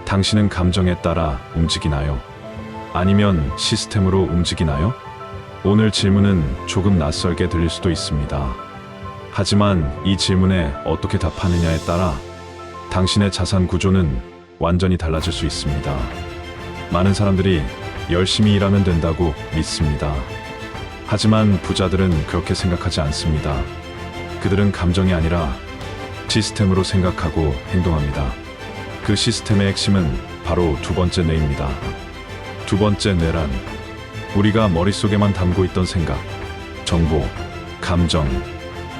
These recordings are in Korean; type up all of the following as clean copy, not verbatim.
당신은 감정에 따라 움직이나요? 아니면 시스템으로 움직이나요? 오늘 질문은 조금 낯설게 들릴 수도 있습니다. 하지만 이 질문에 어떻게 답하느냐에 따라 당신의 자산 구조는 완전히 달라질 수 있습니다. 많은 사람들이 열심히 일하면 된다고 믿습니다. 하지만 부자들은 그렇게 생각하지 않습니다. 그들은 감정이 아니라 시스템으로 생각하고 행동합니다. 그 시스템의 핵심은 바로 두 번째 뇌입니다. 두 번째 뇌란 우리가 머릿속에만 담고 있던 생각, 정보, 감정,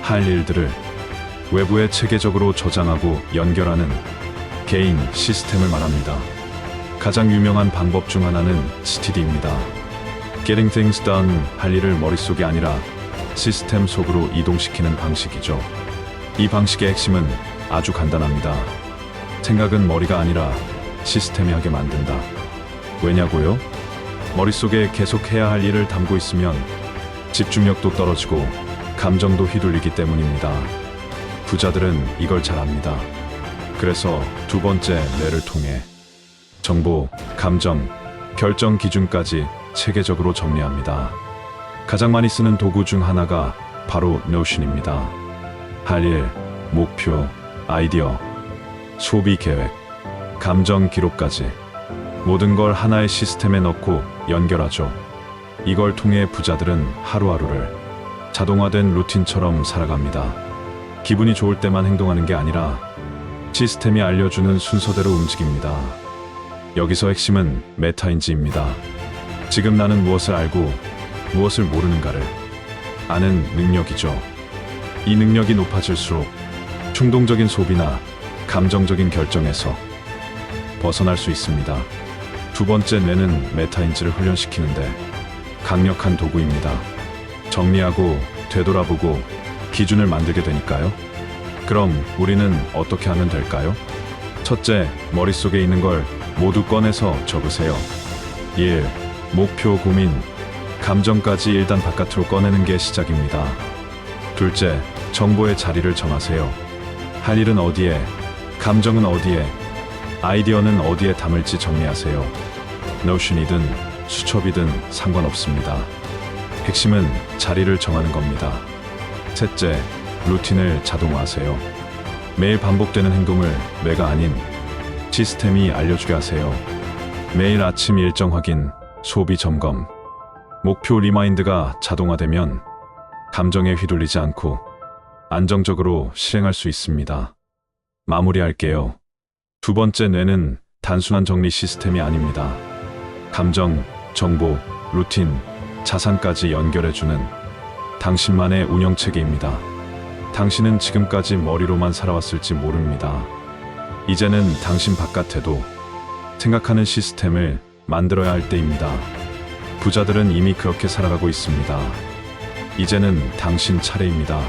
할 일들을 외부에 체계적으로 저장하고 연결하는 개인 시스템을 말합니다. 가장 유명한 방법 중 하나는 STD입니다. Getting things done, 할 일을 머릿속이 아니라 시스템 속으로 이동시키는 방식이죠. 이 방식의 핵심은 아주 간단합니다. 생각은 머리가 아니라 시스템이 하게 만든다. 왜냐고요? 머릿속에 계속 해야 할 일을 담고 있으면 집중력도 떨어지고 감정도 휘둘리기 때문입니다. 부자들은 이걸 잘 압니다. 그래서 두 번째 뇌를 통해 정보, 감정, 결정 기준까지 체계적으로 정리합니다. 가장 많이 쓰는 도구 중 하나가 바로 Notion입니다. 할 일, 목표, 아이디어, 소비 계획, 감정 기록까지 모든 걸 하나의 시스템에 넣고 연결하죠. 이걸 통해 부자들은 하루하루를 자동화된 루틴처럼 살아갑니다. 기분이 좋을 때만 행동하는 게 아니라 시스템이 알려주는 순서대로 움직입니다. 여기서 핵심은 메타인지입니다. 지금 나는 무엇을 알고 무엇을 모르는가를 아는 능력이죠. 이 능력이 높아질수록 충동적인 소비나 감정적인 결정에서 벗어날 수 있습니다. 두 번째 뇌는 메타인지를 훈련시키는데 강력한 도구입니다. 정리하고 되돌아보고 기준을 만들게 되니까요. 그럼 우리는 어떻게 하면 될까요? 첫째, 머릿속에 있는 걸 모두 꺼내서 적으세요. 일, 목표, 고민, 감정까지 일단 바깥으로 꺼내는 게 시작입니다. 둘째, 정보의 자리를 정하세요. 할 일은 어디에, 감정은 어디에, 아이디어는 어디에 담을지 정리하세요. 노션이든 수첩이든 상관없습니다. 핵심은 자리를 정하는 겁니다. 셋째, 루틴을 자동화하세요. 매일 반복되는 행동을 내가 아닌 시스템이 알려주게 하세요. 매일 아침 일정 확인, 소비 점검, 목표 리마인드가 자동화되면 감정에 휘둘리지 않고 안정적으로 실행할 수 있습니다. 마무리할게요. 두 번째 뇌는 단순한 정리 시스템이 아닙니다. 감정, 정보, 루틴, 자산까지 연결해주는 당신만의 운영체계입니다. 당신은 지금까지 머리로만 살아왔을지 모릅니다. 이제는 당신 바깥에도 생각하는 시스템을 만들어야 할 때입니다. 부자들은 이미 그렇게 살아가고 있습니다. 이제는 당신 차례입니다.